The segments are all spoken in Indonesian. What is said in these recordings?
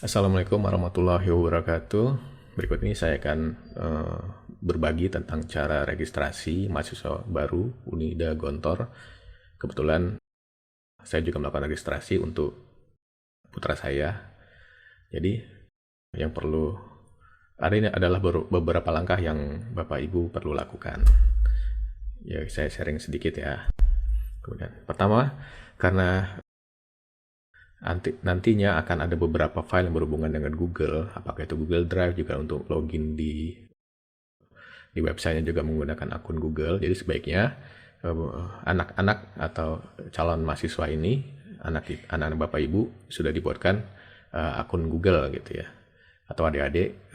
Assalamualaikum warahmatullahi wabarakatuh. Berikut ini saya akan berbagi tentang cara registrasi mahasiswa baru Unida Gontor. Kebetulan saya juga melakukan registrasi untuk putra saya. Jadi yang perlu ini adalah beberapa langkah yang Bapak Ibu perlu lakukan. Ya, saya sharing sedikit ya. Kemudian pertama, karena nantinya akan ada beberapa file yang berhubungan dengan Google, apakah itu Google Drive, juga untuk login di websitenya juga menggunakan akun Google. Jadi sebaiknya anak-anak atau calon mahasiswa ini, anak-anak Bapak Ibu sudah dibuatkan akun Google gitu ya, atau adik-adik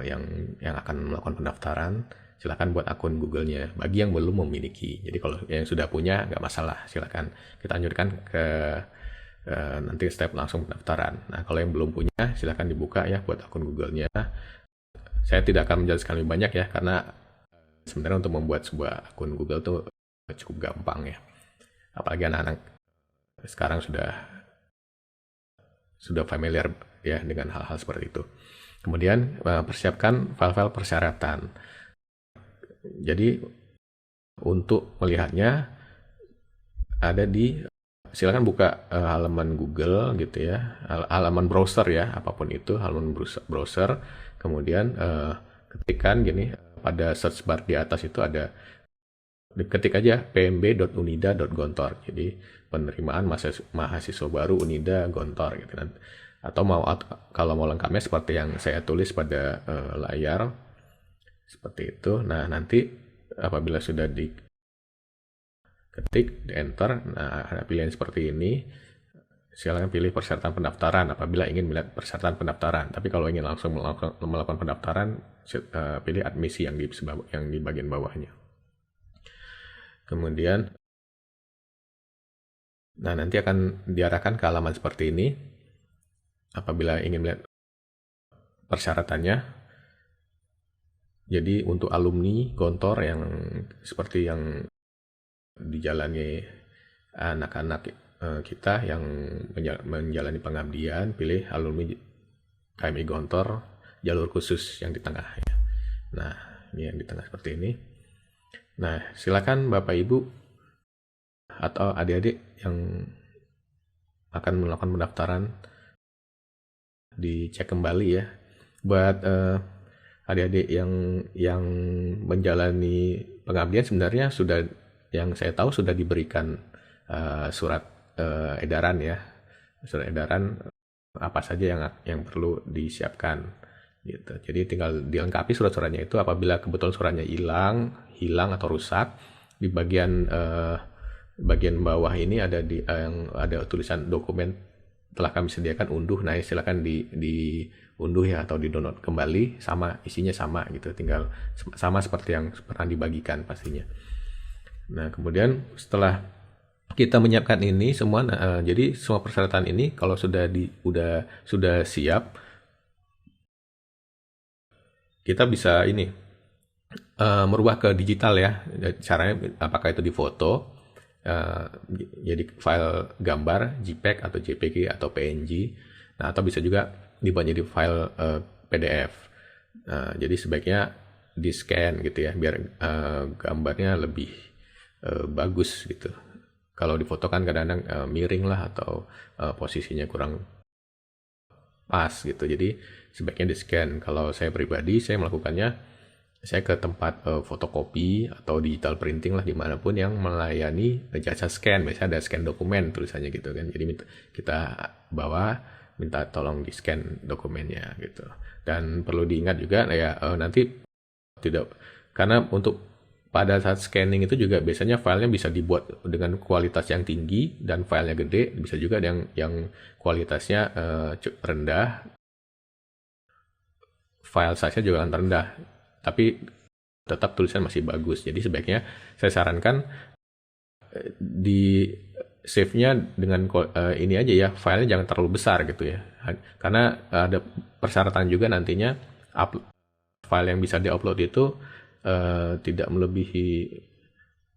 yang akan melakukan pendaftaran, silakan buat akun Google-nya. Bagi yang belum memiliki, jadi kalau yang sudah punya nggak masalah, silakan kita anjurkan ke nanti step langsung pendaftaran. Nah, kalau yang belum punya, silahkan dibuka ya buat akun Google-nya. Saya tidak akan menjelaskan lebih banyak ya, karena sebenarnya untuk membuat sebuah akun Google itu cukup gampang ya. Apalagi anak-anak sekarang sudah familiar ya dengan hal-hal seperti itu. Kemudian persiapkan file-file persyaratan. Jadi untuk melihatnya ada silakan buka halaman Google gitu ya, halaman browser ya, apapun itu, halaman browser. Kemudian ketikkan gini, pada search bar di atas itu ada, ketik aja pmb.unida.gontor. Jadi penerimaan mahasiswa baru Unida Gontor gitu. Atau kalau mau lengkapnya seperti yang saya tulis pada layar seperti itu. Nah, nanti apabila sudah ketik, di enter, nah ada pilihan seperti ini, silakan pilih persyaratan pendaftaran apabila ingin melihat persyaratan pendaftaran. Tapi kalau ingin langsung melakukan pendaftaran, pilih admisi yang di bagian bawahnya. Kemudian nanti akan diarahkan ke halaman seperti ini apabila ingin melihat persyaratannya. Jadi untuk alumni Gontor yang seperti yang dijalani anak-anak kita yang menjalani pengabdian, pilih alumni KMI Gontor jalur khusus yang di tengah ya. Nah, ini yang di tengah seperti ini. Nah, silakan Bapak Ibu atau adik-adik yang akan melakukan pendaftaran dicek kembali ya. Buat adik-adik yang menjalani pengabdian, sebenarnya yang saya tahu sudah diberikan surat edaran ya, surat edaran apa saja yang perlu disiapkan gitu. Jadi tinggal dilengkapi surat-suratnya itu. Apabila kebetulan suratnya hilang atau rusak, di bagian bawah ini ada ada tulisan dokumen telah kami sediakan unduh. Nah, silakan diunduh ya, atau di-download kembali, isinya sama gitu, tinggal sama seperti yang pernah dibagikan pastinya. Nah, kemudian setelah kita menyiapkan ini semua, jadi semua persyaratan ini kalau sudah siap, kita bisa merubah ke digital ya. Caranya apakah itu di foto, jadi file gambar JPEG atau JPG atau PNG. Nah, atau bisa juga dibuat jadi file PDF. Jadi sebaiknya di scan gitu ya, biar gambarnya lebih bagus gitu. Kalau di foto kan kadang-kadang miring lah, atau posisinya kurang pas gitu. Jadi sebaiknya di scan. Kalau saya pribadi, saya melakukannya, saya ke tempat fotokopi atau digital printing lah, dimanapun yang melayani jasa scan. Biasanya ada scan dokumen tulisannya gitu kan. Jadi kita minta tolong di scan dokumennya gitu. Dan perlu diingat juga ya, nanti tidak, karena untuk pada saat scanning itu juga biasanya filenya bisa dibuat dengan kualitas yang tinggi dan filenya gede, bisa juga yang kualitasnya rendah, file size-nya juga akan rendah, tapi tetap tulisan masih bagus. Jadi sebaiknya saya sarankan di save-nya dengan ini aja ya, filenya jangan terlalu besar gitu ya, karena ada persyaratan juga nantinya file yang bisa di-upload itu tidak melebihi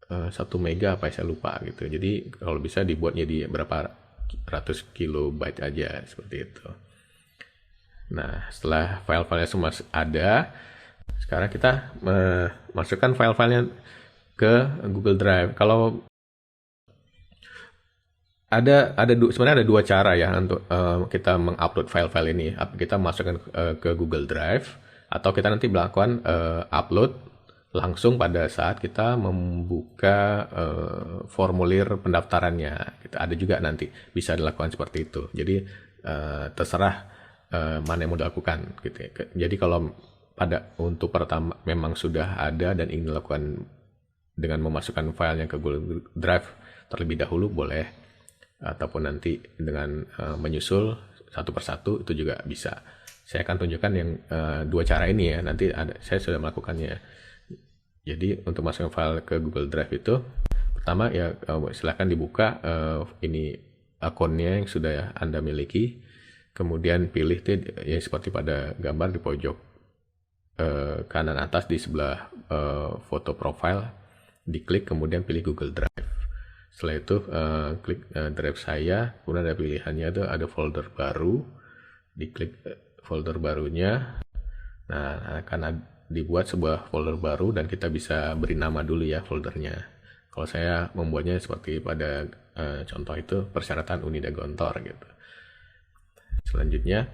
1 mega apa saya lupa gitu. Jadi kalau bisa dibuatnya di berapa ratus kilobyte aja seperti itu. Nah, setelah file-filenya semua ada, sekarang kita masukkan file-filenya ke Google Drive. Kalau sebenarnya ada dua cara ya untuk kita mengupload file-file ini. Kita masukkan ke Google Drive, atau kita nanti melakukan upload langsung pada saat kita membuka formulir pendaftarannya. Ada juga nanti bisa dilakukan seperti itu. Jadi terserah mana yang mau dilakukan gitu ya. Jadi kalau untuk pertama memang sudah ada dan ingin dilakukan dengan memasukkan filenya ke Google Drive terlebih dahulu boleh, ataupun nanti dengan menyusul satu persatu itu juga bisa. Saya akan tunjukkan yang dua cara ini ya. Nanti saya sudah melakukannya. Jadi untuk masukkan file ke Google Drive itu, pertama ya silakan dibuka ini akunnya yang sudah Anda miliki. Kemudian pilih ya seperti pada gambar di pojok kanan atas di sebelah foto profile, diklik kemudian pilih Google Drive. Setelah itu klik drive saya, kemudian ada pilihannya itu ada folder baru, diklik folder barunya. Nah, akan dibuat sebuah folder baru dan kita bisa beri nama dulu ya foldernya. Kalau saya membuatnya seperti pada contoh itu persyaratan Unida Gontor gitu. Selanjutnya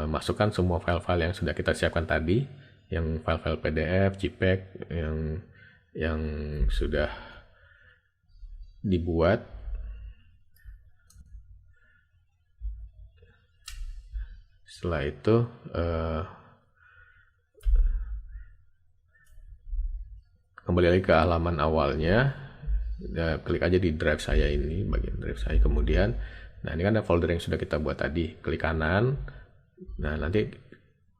masukkan semua file-file yang sudah kita siapkan tadi, yang file-file PDF, JPEG yang sudah dibuat. Setelah itu kembali lagi ke halaman awalnya, klik aja di drive saya ini, bagian drive saya. Kemudian nah ini kan ada folder yang sudah kita buat tadi, klik kanan, nah nanti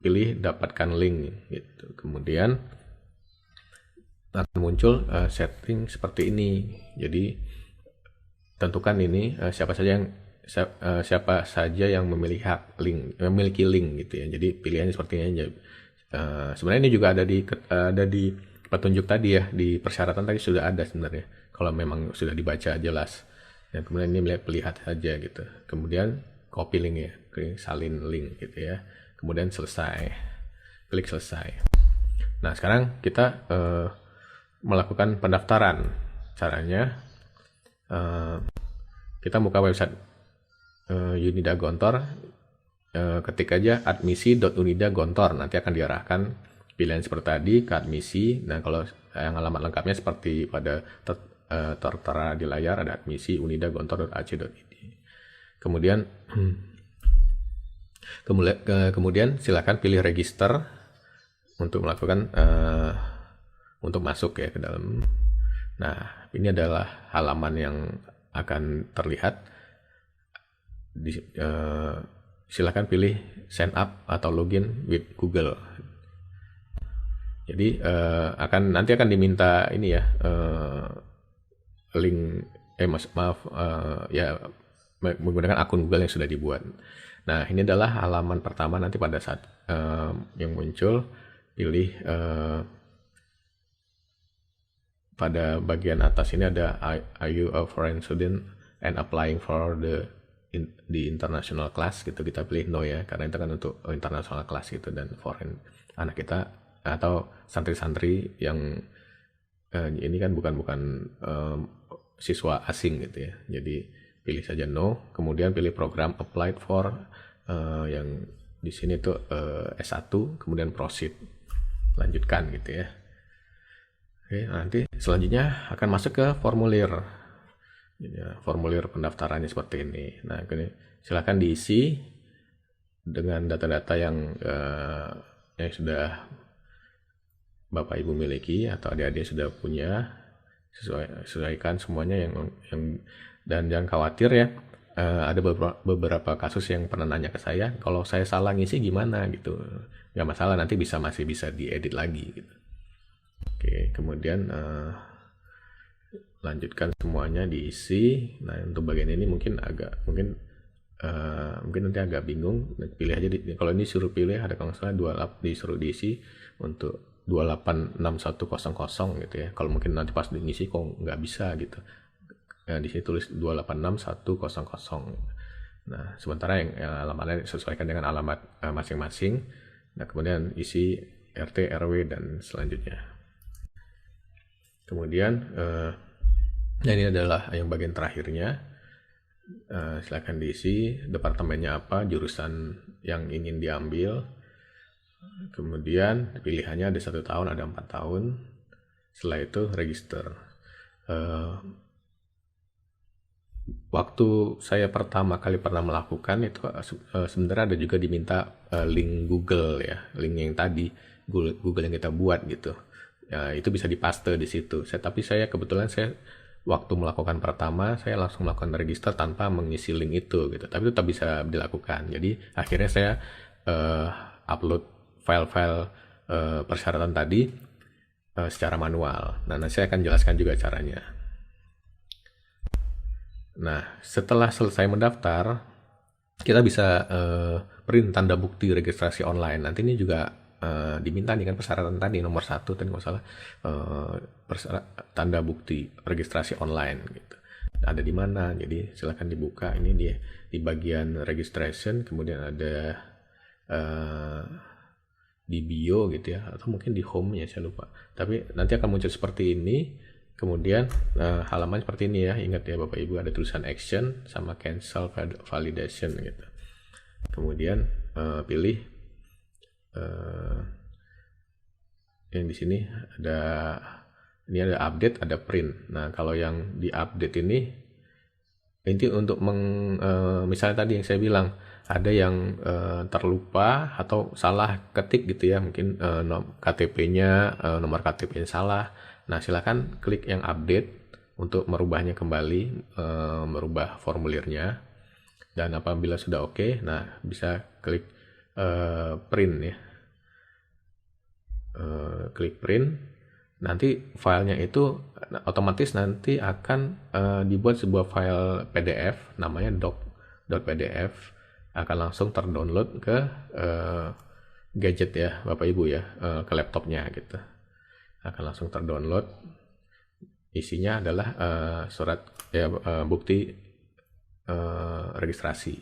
pilih dapatkan link gitu. Kemudian akan muncul setting seperti ini. Jadi tentukan ini siapa saja yang memiliki link gitu ya. Jadi pilihannya seperti ini. Sebenarnya ini juga ada di petunjuk tadi ya, di persyaratan tadi sudah ada sebenarnya. Kalau memang sudah dibaca jelas. Dan kemudian ini lihat saja gitu. Kemudian copy link ya, klik salin link gitu ya. Kemudian selesai, klik selesai. Nah sekarang kita melakukan pendaftaran. Caranya kita buka website Unida Gontor, ketik aja admisi.unida.gontor, nanti akan diarahkan pilihan seperti tadi ke admisi. Nah kalau yang alamat lengkapnya seperti pada tertera di layar, ada admisi unida.gontor.ac.id. Kemudian silakan pilih register untuk melakukan untuk masuk ya ke dalam. Nah ini adalah halaman yang akan terlihat. Silakan pilih sign up atau login with Google. Jadi nanti akan diminta ini ya, link ya menggunakan akun Google yang sudah dibuat. Nah ini adalah halaman pertama. Nanti pada saat yang muncul, pilih pada bagian atas ini ada are you a foreign student and applying for the international class gitu. Kita pilih no ya, karena itu kan untuk international class gitu, dan foreign anak kita atau santri-santri yang ini kan bukan siswa asing gitu ya. Jadi pilih saja no, kemudian pilih program applied for, yang di sini tuh S1, kemudian proceed, lanjutkan gitu ya. Oke, nanti selanjutnya akan masuk ke formulir. Formulir pendaftarannya seperti ini. Nah, silakan diisi dengan data-data yang sudah Bapak Ibu miliki atau adik-adik sudah punya. Sesuaikan semuanya dan jangan khawatir ya. Ada beberapa kasus yang pernah nanya ke saya, kalau saya salah ngisi gimana gitu. Nggak masalah, nanti masih bisa diedit lagi gitu. Oke, kemudian lanjutkan semuanya diisi. Nah untuk bagian ini mungkin nanti agak bingung, pilih aja kalau ini suruh pilih, ada kalau nggak salah 2 lap disuruh diisi untuk 286.100 gitu ya. Kalau mungkin nanti pas diisi kok nggak bisa gitu. Nah, di sini tulis 286.100. Nah, sementara yang alamatnya disesuaikan dengan alamat masing-masing. Nah, kemudian isi RT, RW, dan selanjutnya. Kemudian, ini adalah yang bagian terakhirnya. Silakan diisi departemennya apa, jurusan yang ingin diambil. Kemudian pilihannya ada 1 tahun, ada 4 tahun. Setelah itu register. Waktu saya pertama kali pernah melakukan itu sebenarnya ada juga diminta link Google ya, link yang tadi Google yang kita buat gitu. Ya, itu bisa dipaste di situ. Tapi saya kebetulan waktu melakukan pertama saya langsung melakukan register tanpa mengisi link itu gitu. Tapi tetap bisa dilakukan. Jadi akhirnya saya upload file-file persyaratan tadi secara manual. Nah, nanti saya akan jelaskan juga caranya. Nah, setelah selesai mendaftar, kita bisa print tanda bukti registrasi online. Nanti ini juga diminta nih kan persyaratan tadi nomor 1 tadi nggak salah, tanda bukti registrasi online gitu. Ada di mana? Jadi silakan dibuka. Ini di bagian registration, kemudian ada di bio gitu ya, atau mungkin di home ya, saya lupa. Tapi nanti akan muncul seperti ini. Kemudian halaman seperti ini ya. Ingat ya Bapak Ibu, ada tulisan action sama cancel validation gitu. Kemudian pilih yang di sini ada update, ada print. Nah, kalau yang di update ini untuk misalnya tadi yang saya bilang ada yang terlupa atau salah ketik gitu ya, mungkin KTP-nya nomor KTP-nya salah. Nah, silakan klik yang update untuk merubahnya kembali, merubah formulirnya. Dan apabila sudah oke, nah bisa klik print ya. Klik print. Nanti filenya itu otomatis nanti akan dibuat sebuah file PDF namanya doc.pdf, akan langsung terdownload ke gadget ya Bapak Ibu ya, ke laptopnya gitu. Akan langsung terdownload. Isinya adalah surat ya, bukti registrasi.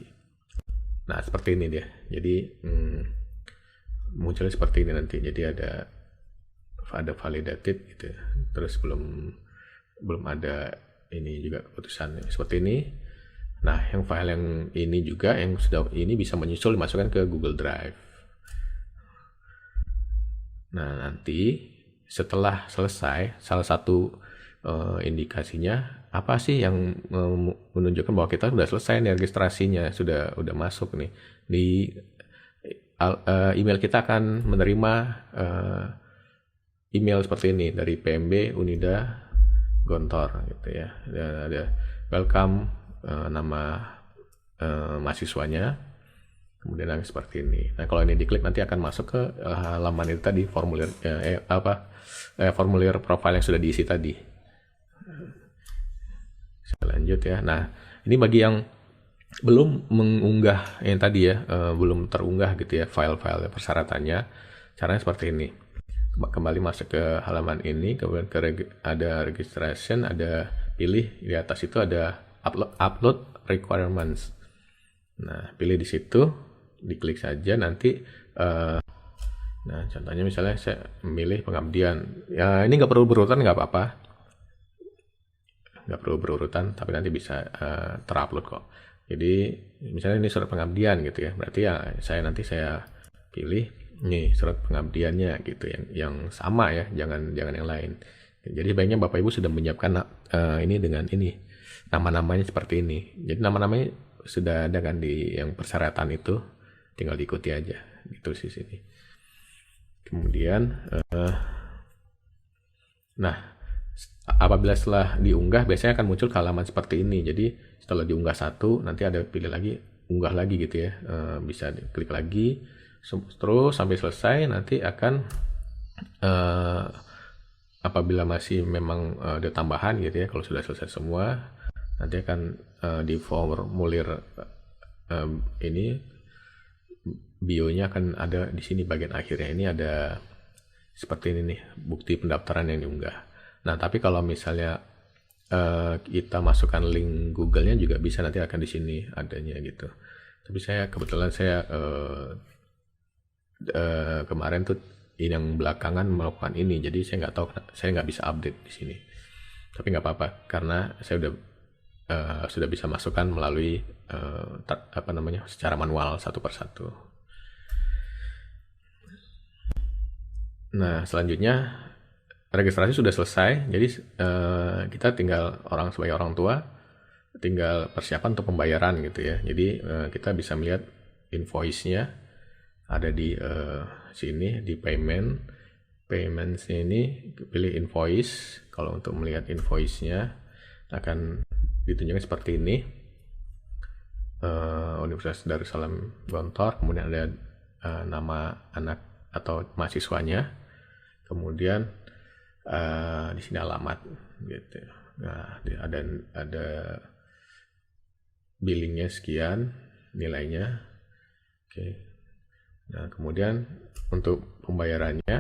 Nah, seperti ini dia. Jadi munculnya seperti ini nanti. Jadi ada validated gitu. Terus belum ada ini juga keputusan seperti ini. Nah, yang file yang ini juga yang sudah ini bisa menyusul dimasukkan ke Google Drive. Nah, nanti setelah selesai, salah satu indikasinya apa sih yang menunjukkan bahwa kita sudah selesai nih registrasinya, sudah masuk nih di email. Kita akan menerima email seperti ini dari PMB Unida Gontor gitu ya. Dan ada welcome, nama mahasiswanya, kemudian seperti ini. Nah, kalau ini diklik nanti akan masuk ke halaman itu tadi, formulir formulir profile yang sudah diisi tadi. Saya lanjut ya. Nah, ini bagi yang belum mengunggah yang tadi ya, belum terunggah gitu ya file-file persyaratannya, caranya seperti ini. Kembali masuk ke halaman ini, kemudian ada registration, ada pilih di atas itu ada upload requirements. Nah, pilih di situ, diklik saja nanti. Nah, contohnya misalnya saya memilih pengabdian. Ya, ini nggak perlu berurutan, nggak apa-apa. Nggak perlu berurutan, tapi nanti bisa terupload kok. Jadi misalnya ini surat pengabdian gitu ya, berarti ya saya pilih nih surat pengabdiannya gitu yang sama ya, jangan yang lain. Jadi baiknya Bapak Ibu sudah menyiapkan ini dengan ini nama-namanya seperti ini. Jadi nama-namanya sudah ada kan di yang persyaratan itu, tinggal diikuti aja gitu di sini. Kemudian nah, apabila setelah diunggah biasanya akan muncul ke halaman seperti ini. Jadi setelah diunggah satu, nanti ada pilih lagi, unggah lagi gitu ya. Bisa diklik lagi terus sampai selesai. Nanti akan apabila masih memang ada tambahan gitu ya, kalau sudah selesai semua, nanti akan di formulir ini bionya akan ada di sini bagian akhirnya. Ini ada seperti ini nih, bukti pendaftaran yang diunggah. Nah, tapi kalau misalnya kita masukkan link Google-nya juga bisa, nanti akan di sini adanya gitu. Tapi kebetulan saya kemarin tuh yang belakangan melakukan ini, jadi saya nggak tahu, saya nggak bisa update di sini. Tapi nggak apa-apa, karena saya sudah bisa masukkan melalui secara manual satu persatu. Nah, selanjutnya registrasi sudah selesai, jadi kita tinggal sebagai orang tua tinggal persiapan untuk pembayaran gitu ya. Jadi kita bisa melihat invoice-nya ada di sini di payments ini, pilih invoice. Kalau untuk melihat invoice-nya akan ditunjukkan seperti ini, Universitas Darussalam Gontor, kemudian ada nama anak atau mahasiswanya, kemudian di sini alamat gitu. Nah, ada billingnya sekian, nilainya. Oke. Nah, kemudian untuk pembayarannya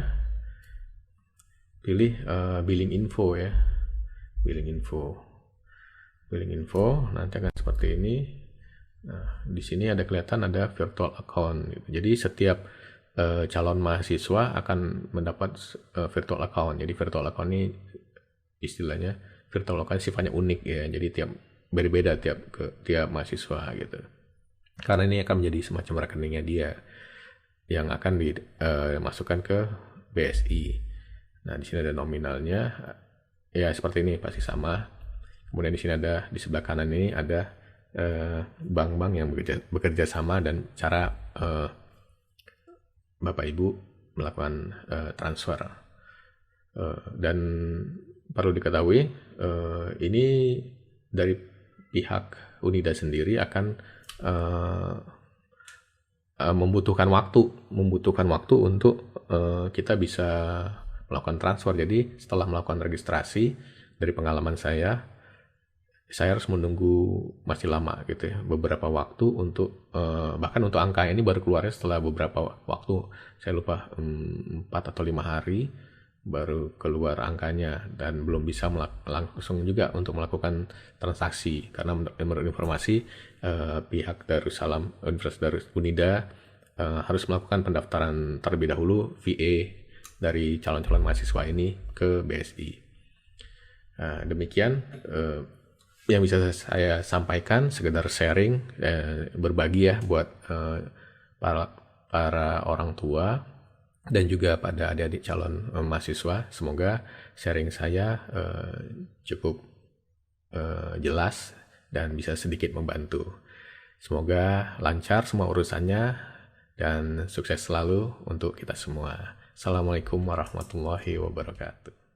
pilih billing info ya. Billing info nanti akan seperti ini. Nah, di sini kelihatan ada virtual account gitu. Jadi setiap calon mahasiswa akan mendapat virtual account. Jadi virtual account ini istilahnya virtual account sifatnya unik ya. Jadi berbeda tiap mahasiswa gitu. Karena ini akan menjadi semacam rekeningnya dia yang akan dimasukkan ke BSI. Nah, di sini ada nominalnya. Ya, seperti ini pasti sama. Kemudian di sini di sebelah kanan ini ada bank-bank yang bekerja sama dan cara Bapak Ibu melakukan transfer. Dan perlu diketahui, ini dari pihak Unida sendiri akan membutuhkan waktu untuk kita bisa melakukan transfer. Jadi setelah melakukan registrasi, dari pengalaman saya harus menunggu masih lama gitu ya, beberapa waktu untuk bahkan untuk angka ini baru keluarnya setelah beberapa waktu, saya lupa 4 atau 5 hari baru keluar angkanya, dan belum bisa langsung juga untuk melakukan transaksi karena menurut informasi pihak Darussalam Universitas Unida harus melakukan pendaftaran terlebih dahulu VA dari calon-calon mahasiswa ini ke BSI. Demikian yang bisa saya sampaikan, sekedar sharing, berbagi ya buat para orang tua dan juga pada adik-adik calon mahasiswa. Semoga sharing saya cukup jelas dan bisa sedikit membantu. Semoga lancar semua urusannya dan sukses selalu untuk kita semua. Assalamualaikum warahmatullahi wabarakatuh.